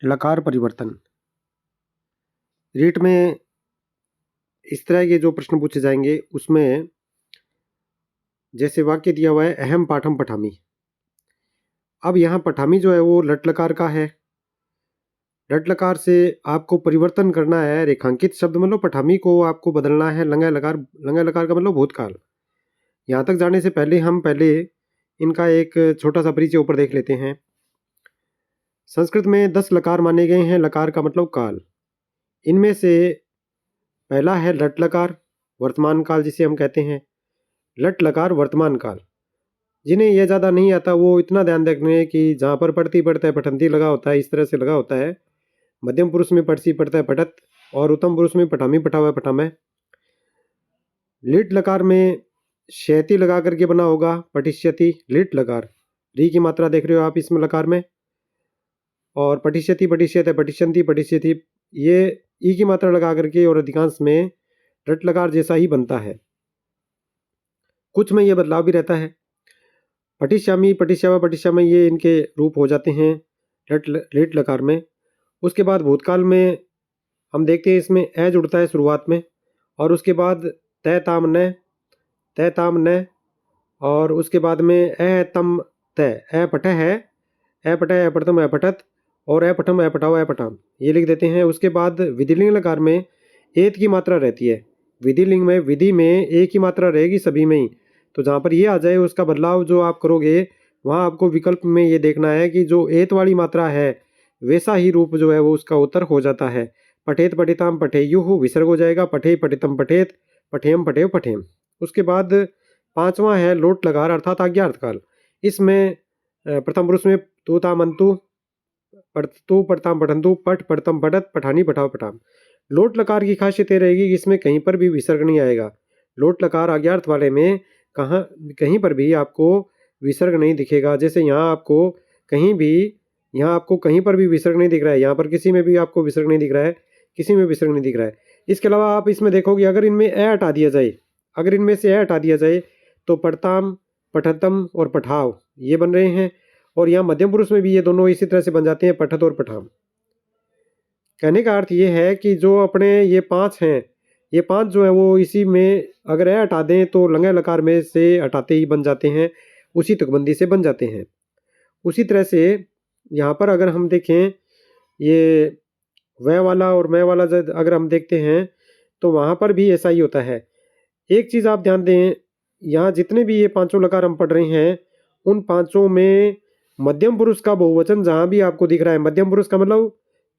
लकार परिवर्तन। रीट में इस तरह के जो प्रश्न पूछे जाएंगे उसमें जैसे वाक्य दिया हुआ है अहम पाठम पठामी। अब यहाँ पठामी जो है वो लट लकार का है। लट लकार से आपको परिवर्तन करना है, रेखांकित शब्द मतलब पठामी को आपको बदलना है लंगा लकार। लंगा लकार का मतलब भूतकाल। यहाँ तक जाने से पहले हम इनका एक छोटा सा परिचय ऊपर देख लेते हैं। संस्कृत में 10 लकार माने गए हैं। लकार का मतलब काल। इनमें से पहला है लट लकार, वर्तमान काल जिसे हम कहते हैं। लट लकार वर्तमान काल। जिन्हें यह ज़्यादा नहीं आता वो इतना ध्यान रखने कि जहाँ पर पढ़ती पढ़ता है पठंती लगा होता है, इस तरह से लगा होता है। मध्यम पुरुष में पढ़सी पढ़ता है पठत, और उत्तम पुरुष में पठामी पठा हुआ है पठामय। लिट लकार में शैती लगा करके बना होगा पठिष्यति। लिट लकार री की मात्रा देख रहे हो आप इसमें लकार में, और पठिष्यति पठिष्यत है पठिष्यंती पठिष्यति, ये ई की मात्रा लगा करके और अधिकांश में लट लकार जैसा ही बनता है। कुछ में यह बदलाव भी रहता है। पठिष्यामी पठिष्यावा पठिष्यामि ये इनके रूप हो जाते हैं लिट लकार में। उसके बाद भूतकाल में हम देखते हैं इसमें ए जुड़ता है शुरुआत में, और उसके बाद तय ताम न, और उसके बाद में ए तम तय ए पठ है, ए पठ है पठतम ए पठत, और ए पठम ए पठाओ ए पठाम ये लिख देते हैं। उसके बाद विधिलिंग लकार में एत की मात्रा रहती है। विधिलिंग में विधि में ए की मात्रा रहेगी सभी में ही। तो जहाँ पर ये आ जाए उसका बदलाव जो आप करोगे वहाँ आपको विकल्प में ये देखना है कि जो एत वाली मात्रा है वैसा ही रूप जो है वो उसका उत्तर हो जाता है। पठेत पठिताम पठेयुः विसर्ग हो जाएगा। पठे पठितम पठेत, पठेम पठेव पठेम। उसके बाद पांचवा है लोट लकार अर्थात आज्ञार्थकाल। इसमें प्रथम पुरुष में तू ताम अंतु, पढ़तु पढ़ताम पठंतु, पठ पढ़तम पठत, पठानी पठाओ पठाम। लोट लकार की खासियत ये रहेगी कि इसमें कहीं पर भी विसर्ग नहीं आएगा। लोट लकार आज्ञार्थ वाले में कहीं पर भी आपको विसर्ग नहीं दिखेगा। जैसे यहाँ आपको कहीं पर भी विसर्ग नहीं दिख रहा है, यहाँ पर किसी में भी आपको विसर्ग नहीं दिख रहा है, किसी में विसर्ग नहीं दिख रहा है। इसके अलावा आप इसमें देखोगे अगर इनमें ए हटा दिया जाए, अगर इनमें से ए हटा दिया जाए तो पढ़ताम पठतम और पठाव ये बन रहे हैं, और यहाँ मध्यम पुरुष में भी ये दोनों इसी तरह से बन जाते हैं पठत और पठाम। कहने का अर्थ ये है कि जो अपने ये पांच हैं, ये पांच जो है वो इसी में अगर ए हटा दें तो लंगा लकार में से हटाते ही बन जाते हैं, उसी तुकबंदी से बन जाते हैं। उसी तरह से यहाँ पर अगर हम देखें ये वह वाला और मैं वाला अगर हम देखते हैं तो वहाँ पर भी ऐसा ही होता है। एक चीज़ आप ध्यान दें, यहाँ जितने भी ये पांचों लकार हम पढ़ रहे हैं उन पांचों में मध्यम पुरुष का बहुवचन जहाँ भी आपको दिख रहा है, मध्यम पुरुष का मतलब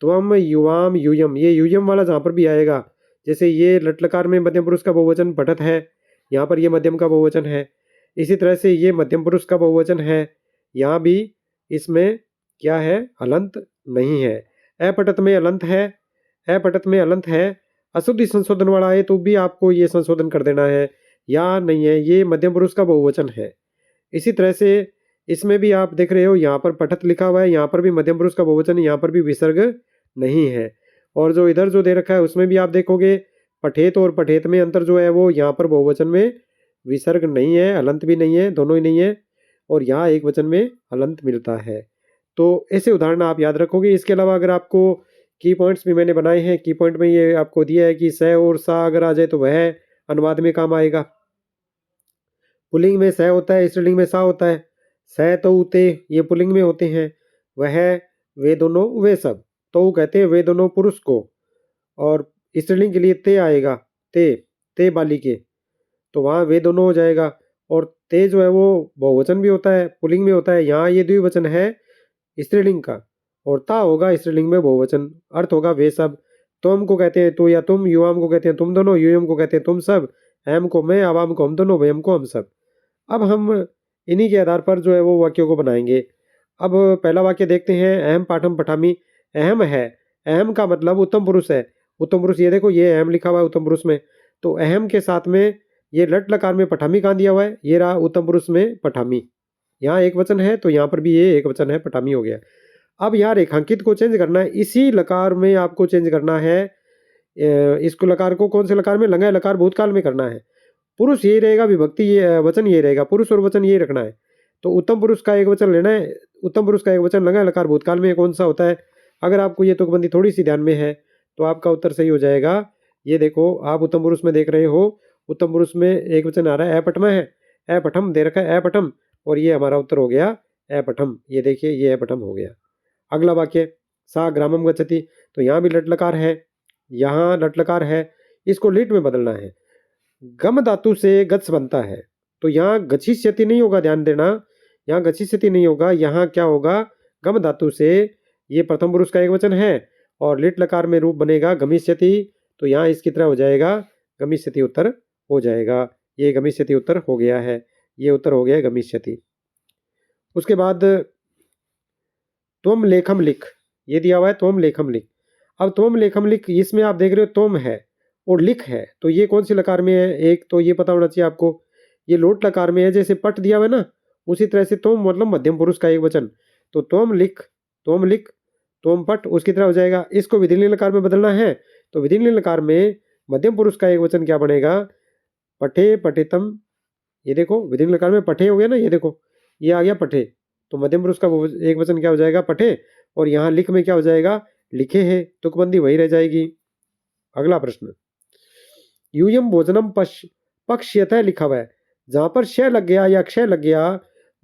त्वम युवाम यूयम, ये यूयम वाला जहाँ पर भी आएगा, जैसे ये लट लकार में मध्यम पुरुष का बहुवचन पठत है, यहाँ पर ये मध्यम का बहुवचन है। इसी तरह से ये मध्यम पुरुष का बहुवचन है, यहाँ भी इसमें क्या है, हलंत नहीं है। अपठत में अलंत है, अपठत में अलंत है। अशुद्धि संशोधन वाला है तो भी आपको ये संशोधन कर देना है, या नहीं है, ये मध्यम पुरुष का बहुवचन है। इसी तरह से इसमें भी आप देख रहे हो यहाँ पर पठत लिखा हुआ है, यहाँ पर भी मध्यम पुरुष का बहुवचन, यहाँ पर भी विसर्ग नहीं है। और जो इधर जो दे रखा है उसमें भी आप देखोगे पठेत और पठेत में अंतर जो है वो यहाँ पर बहुवचन में विसर्ग नहीं है, हलंत भी नहीं है, दोनों ही नहीं है, और यहाँ एक वचन में हलंत मिलता है। तो ऐसे उदाहरण आप याद रखोगे। इसके अलावा अगर आपको की पॉइंट्स भी मैंने बनाए हैं, की पॉइंट में ये आपको दिया है कि स और सा अगर आ जाए तो वह अनुवाद में काम आएगा। पुल्लिंग में स होता है, स्त्रीलिंग में सा होता है। स तो ते ये पुल्लिंग में होते हैं, वह वे दोनों वे सब, तो कहते हैं वे दोनों पुरुष को, और स्त्रीलिंग के लिए ते आएगा, ते बाली के, तो वहाँ वे दोनों हो जाएगा। और ते जो है वो बहुवचन भी होता है, पुल्लिंग में होता है, यहाँ ये द्विवचन है स्त्रीलिंग का, और ता होगा स्त्रीलिंग में बहुवचन, अर्थ होगा वे सब। तुम को कहते हैं तो या तुम, युवाम को कहते हैं तुम दोनों, यूयम को कहते हैं तुम सब, हम को मैं, आवाम को हम दोनों, वयम को हम सब। अब हम इन्हीं के आधार पर जो है वो वाक्यों को बनाएंगे। अब पहला वाक्य देखते हैं, अहम पाठम पठामी। अहम है, अहम का मतलब उत्तम पुरुष है। उत्तम पुरुष ये देखो, ये अहम लिखा हुआ है उत्तम पुरुष में, तो अहम के साथ में ये लट लकार में पठामी कहाँ दिया हुआ है, ये रहा उत्तम पुरुष में पठामी। यहाँ एक वचन है तो यहाँ पर भी ये एक वचन है, पठामी हो गया। अब यहाँ रेखांकित को चेंज करना है, इसी लकार में आपको चेंज करना है। इसको लकार को कौन से लकार में, लंगा लकार भूतकाल में करना है। पुरुष यही रहेगा, विभक्ति ये वचन यही रहेगा, पुरुष और वचन यही रखना है। तो उत्तम पुरुष का एक वचन लेना है, उत्तम पुरुष का एक वचन लंगा लकार भूतकाल में कौन सा होता है, अगर आपको ये तुकबंदी थोड़ी सी ध्यान में है तो आपका उत्तर सही हो जाएगा। ये देखो आप उत्तम पुरुष में देख रहे हो, उत्तम पुरुष में एक वचन आ रहा है अपठम है, अपठम दे रखा है अपठम, और ये हमारा उत्तर हो गया अपठम। ये देखिए ये अपठम हो गया। अगला वाक्य सा ग्रामम गच्छति, तो यहाँ भी लट लकार है, यहाँ लट लकार है, इसको लिट में बदलना है। गम धातु से गच्छ बनता है, तो यहाँ गच्छिष्यति नहीं होगा, ध्यान देना, यहाँ गच्छिष्यति नहीं होगा, यहाँ क्या होगा, गम धातु से, ये प्रथम पुरुष का एक वचन है और लिट लकार में रूप बनेगा गमिष्यति, तो यहाँ इसकी तरह हो जाएगा गमिष्यति, उत्तर हो जाएगा। ये गमिष्यति उत्तर हो गया है, ये उत्तर हो गया गमिष्यति। उसके बाद त्वम लेखम लिख, ये दिया हुआ है त्वम लेखम लिख। अब त्वम लेखम लिख, इसमें आप देख रहे हो त्वम है और लिख है, तो ये कौन सी लकार में है, एक तो ये पता होना चाहिए आपको, ये लोट लकार में है, जैसे पट दिया हुआ है ना, उसी तरह से त्वम मतलब मध्यम पुरुष का एक वचन, तो त्वम लिख, त्वम लिख, त्वम पट उसकी तरह हो जाएगा। इसको विधिलिंग लकार में बदलना है, तो विधिलिंग लकार में मध्यम पुरुष का एक वचन क्या बनेगा, पठे पठितम। ये देखो विधिलिंग लकार में पठे हो गया ना, ये देखो ये आ गया पठे, तो मध्यम पुरुष का एक वचन क्या हो जाएगा, पठे, और यहाँ लिख में क्या हो जाएगा, लिखे है, तुकबंदी वही रह जाएगी। अगला प्रश्न, यूयम भोजनम पक्ष्यतः लिखा हुआ है, जहां पर श लग गया या क्षय लग गया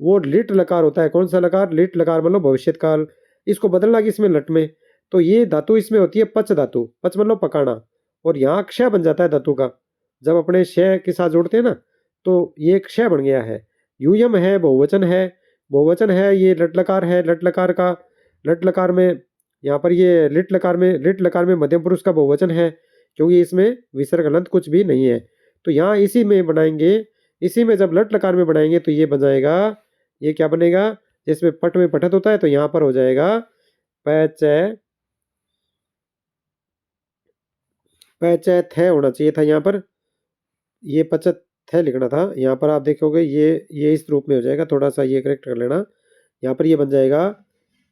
वो लिट लकार होता है। कौन सा लकार, लिट लकार मतलब भविष्यत काल। इसको बदलना किसमें, लट में, तो ये धातु इसमें होती है पच धातु, पच मतलब पकाना, और यहाँ क्षय बन जाता है धातु का, जब अपने श के साथ जोड़ते हैं ना, तो ये क्षय बन गया है। यूयम है बहुवचन है, बहुवचन है, ये लट लकार है, लट लकार का, लट लकार में यहाँ पर ये लिट लकार में मध्यम पुरुष का बहुवचन है, क्योंकि इसमें विसर्ग हलंत कुछ भी नहीं है। तो यहाँ इसी में बनाएंगे, इसी में जब लट लकार में बनाएंगे तो ये बन जाएगा, ये क्या बनेगा, जिसमें पट में पठत होता है, तो यहाँ पर हो जाएगा पैचय, पैचय थ होना चाहिए था यहाँ पर, ये पचत थ लिखना था, यहाँ पर आप देखोगे ये इस रूप में हो जाएगा, थोड़ा सा ये करेक्ट कर लेना, यहाँ पर ये बन जाएगा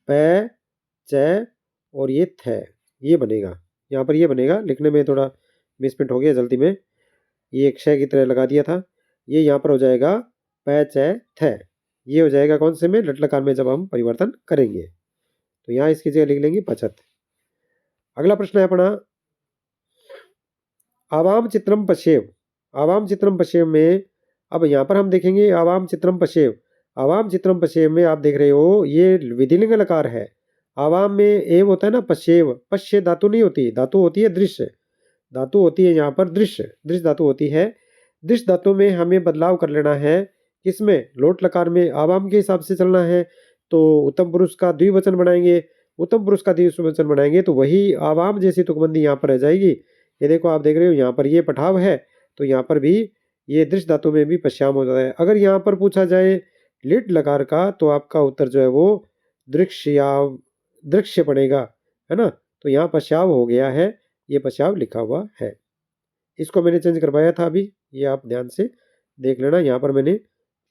पै च और ये थ, ये बनेगा, यहाँ पर ये बनेगा, लिखने में थोड़ा मिसप्रिंट हो गया जल्दी में, ये क्षय की तरह लगा दिया था, ये यहाँ पर हो जाएगा पै च थ, ये हो जाएगा कौन से में, लट लकार में जब हम परिवर्तन करेंगे, तो यहाँ इसकी जगह लिख लेंगे पचत। अगला प्रश्न है अपना, आवाम चित्रम पश्येव, आवाम चित्रम पश्येव में, अब यहाँ पर हम देखेंगे आवाम चित्रम पश्येव, आवाम चित्रम पश्येव में आप देख रहे हो ये विधिलिंग लकार है, आवाम में एव होता है ना, पश्येव, पश्य धातु नहीं होती, धातु होती है दृश्य, धातु होती है यहाँ पर दृश्य, दृश्य धातु होती है, दृश्य धातु में हमें बदलाव कर लेना है, किसमें, लोट लकार में आवाम के हिसाब से चलना है, तो उत्तम पुरुष का द्विवचन बनाएंगे, उत्तम पुरुष का द्विवचन बनाएंगे तो वही आवाम जैसी तुकबंदी यहाँ पर रह जाएगी। ये देखो आप देख रहे हो यहाँ पर ये पठाव है, तो यहाँ पर भी ये दृश्य धातु में भी पश्याम हो जाता है। अगर यहाँ पर पूछा जाए लिट लकार का, तो आपका उत्तर जो है वो दृश्य पड़ेगा, है ना, तो यहाँ पश्चाव हो गया है, ये पश्चाव लिखा हुआ है, इसको मैंने चेंज करवाया था अभी, ये आप ध्यान से देख लेना, यहाँ पर मैंने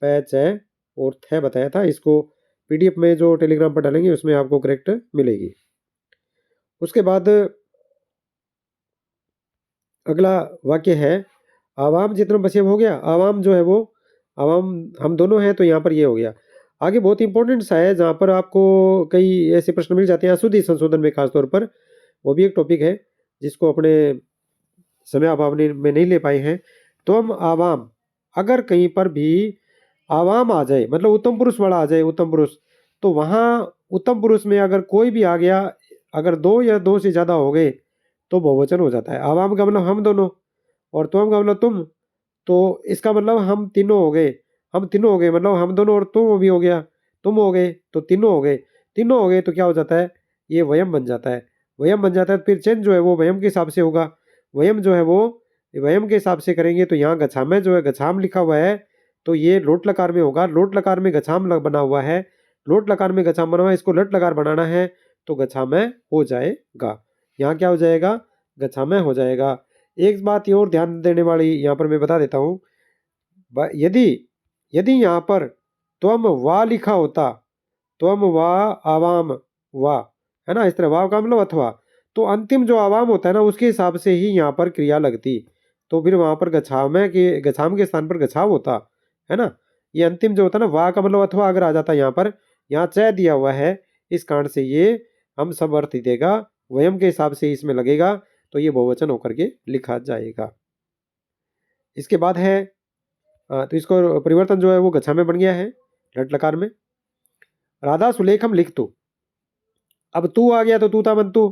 पै च और थ बताया था, इसको पीडीएफ में जो टेलीग्राम पर डालेंगे उसमें आपको करेक्ट मिलेगी। उसके बाद अगला वाक्य है, आवाम चित्रम पश्येव हो गया, आवाम जो है वो, आवाम हम दोनों हैं, तो यहाँ पर ये हो गया। आगे बहुत इंपॉर्टेंट सा है, जहाँ पर आपको कई ऐसे प्रश्न मिल जाते हैं अशुद्धि संशोधन में खासतौर पर, वो भी एक टॉपिक है जिसको अपने समय अभाव में नहीं ले पाए हैं। तो हम आवाम, अगर कहीं पर भी आवाम आ जाए, मतलब उत्तम पुरुष वाला आ जाए, उत्तम पुरुष, तो वहाँ उत्तम पुरुष में अगर कोई भी आ गया, अगर दो या दो से ज़्यादा हो गए तो बहुवचन हो जाता है। आवाम का मतलब हम दोनों, और तुम का मतलब तुम, तो इसका मतलब हम तीनों हो गए, हम तीनों हो गए, मतलब हम दोनों और तुम भी हो गया, तुम हो गए तो तीनों हो गए, तीनों हो गए तो क्या हो जाता है, ये वयम बन जाता है, वयम बन जाता है। फिर चेंज जो है वो वयम के हिसाब से होगा, वयम जो है वो वयम के हिसाब से करेंगे, तो यहाँ गछाम जो है, गछाम लिखा हुआ है, तो ये लोट लकार में होगा, लोट लकार में गछाम बना हुआ है, लोट लकार में गछाम बना हुआ है, इसको लट लकार बनाना है तो गछामय हो जाएगा, यहाँ क्या हो जाएगा, गछामय हो जाएगा। एक बात और ध्यान देने वाली यहाँ पर मैं बता देता हूँ, यदि यदि यहाँ पर त्वम वा लिखा होता, त्वम वा आवाम वा, है ना, इस तरह वाव का मतलब अथवा, तो अंतिम जो आवाम होता है ना उसके हिसाब से ही यहाँ पर क्रिया लगती, तो फिर वहाँ पर गछाम के स्थान पर गछाव होता, है ना। ये अंतिम जो होता है ना, वाह का मतलब अथवा अगर आ जाता है यहाँ पर, यहाँ च दिया हुआ है, इस कारण से ये हम सब अर्थ देगा, वयम के हिसाब से इसमें लगेगा, तो ये बहुवचन होकर के लिखा जाएगा। इसके बाद है तो इसको परिवर्तन जो है वो गच्छा में बन गया है लट लकार में। राधा सुलेखम लिख तू, अब तू आ गया तो तू था मन तू,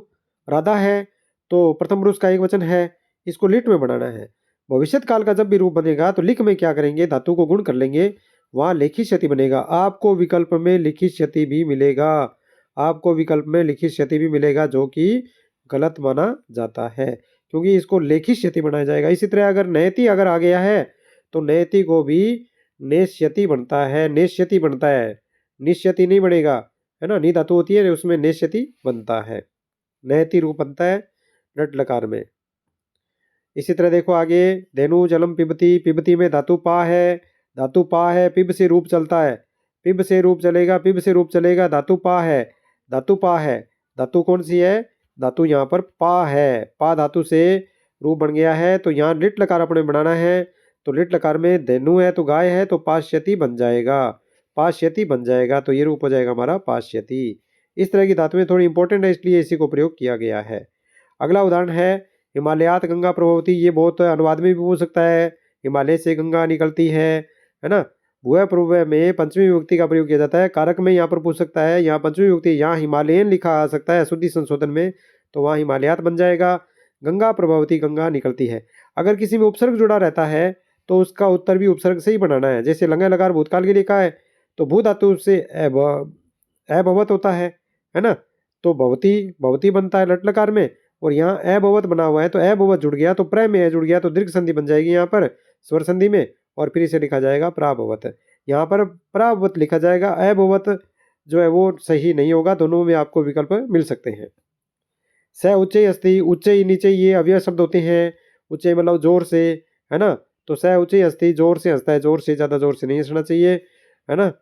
राधा है तो प्रथम पुरुष का एक वचन है, इसको लिट में बनाना है। भविष्यत काल का जब भी रूप बनेगा तो लिख में क्या करेंगे, धातु को गुण कर लेंगे, वहां लिखित क्षति बनेगा। आपको विकल्प में लिखित क्षति भी मिलेगा, आपको विकल्प में लिखित क्षति भी मिलेगा, जो कि गलत माना जाता है, क्योंकि इसको लेखित क्षति बनाया जाएगा। इसी तरह अगर नयति अगर आ गया है तो नयति को भी नेष्यति बनता है, नेष्यति बनता है, निष्यति नहीं बनेगा, है ना, नी धातु होती है उसमें नेष्यति बनता है, नयति रूप बनता है लट लकार में। इसी तरह देखो आगे, धेनु जलम पिबती, पिबती में धातु पा है, धातु पा है, पिब से रूप चलता है, पिब से रूप चलेगा, पिब से रूप चलेगा, धातु पा है, धातु पा है, धातु कौन सी है, धातु यहाँ पर पा है, पा धातु से रूप बन गया है, तो यहाँ लिट लकार अपने बनाना है, तो लिट लकार में धेनु है तो गाय है तो पाश्यति बन जाएगा, पाश्यति बन जाएगा, तो ये रूप हो जाएगा हमारा पाश्यति। इस तरह की धातुएं थोड़ी इंपॉर्टेंट है, इसलिए इसी को प्रयोग किया गया है। अगला उदाहरण है हिमालयात गंगा प्रभवती, ये बहुत अनुवाद में भी पूछ सकता है, हिमालय से गंगा निकलती है ना। भुव प्रभुव में पंचमी विभक्ति का प्रयोग किया जाता है, कारक में यहाँ पर पूछ सकता है, यहाँ पंचमी विभक्ति, यहाँ हिमालयन लिखा आ सकता है अशुद्धि संशोधन में, तो वहाँ हिमालयात बन जाएगा। गंगा प्रभवती, गंगा निकलती है। अगर किसी में उपसर्ग जुड़ा रहता है तो उसका उत्तर भी उपसर्ग से ही बनाना है। जैसे लंगा लकार भूतकाल के लिखा है तो भू धातु से अभवत होता है ना, तो भवती भवती बनता है लट लकार में, और यहाँ अभवत बना हुआ है तो अभवत जुड़ गया तो प्र में जुड़ गया तो दीर्घ संधि बन जाएगी यहाँ पर स्वर संधि में, और फिर इसे लिखा जाएगा प्राभवत। यहाँ पर प्राभवत लिखा जाएगा, अभवत जो है वो सही नहीं होगा, दोनों में आपको विकल्प मिल सकते हैं। स उच्चई अस्ति, उच्चई नीचे ये अव्यय शब्द होते हैं, उच्चई मतलब जोर से, है ना, तो स उच्चई अस्ति जोर से हंसता है, जोर से, ज़्यादा जोर से नहीं हंसना चाहिए, है ना,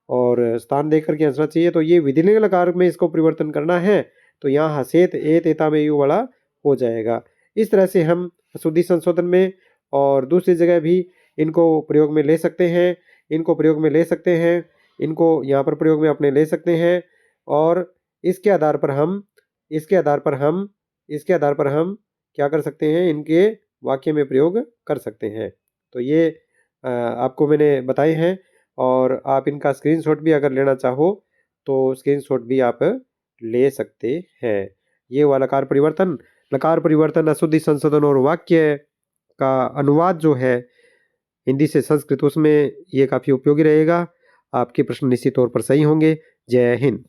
और स्थान देख करके हंसना चाहिए। तो ये विधिलिंग लकार में इसको परिवर्तन करना है, तो यहाँ हसेत एत एता में यू वाला हो जाएगा। इस तरह से हम शुद्धि संशोधन में और दूसरी जगह भी इनको प्रयोग में ले सकते हैं, इनको प्रयोग में ले सकते हैं, इनको यहाँ पर प्रयोग में अपने ले सकते हैं, और इसके आधार पर हम क्या कर सकते हैं, इनके वाक्य में प्रयोग कर सकते हैं। तो ये आपको मैंने बताए हैं, और आप इनका स्क्रीनशॉट भी अगर लेना चाहो तो स्क्रीनशॉट भी आप ले सकते हैं। ये हुआ लकार परिवर्तन, अशुद्धि संशोधन और वाक्य का अनुवाद जो है हिंदी से संस्कृत, उसमें ये काफ़ी उपयोगी रहेगा। आपके प्रश्न निश्चित तौर पर सही होंगे। जय हिंद।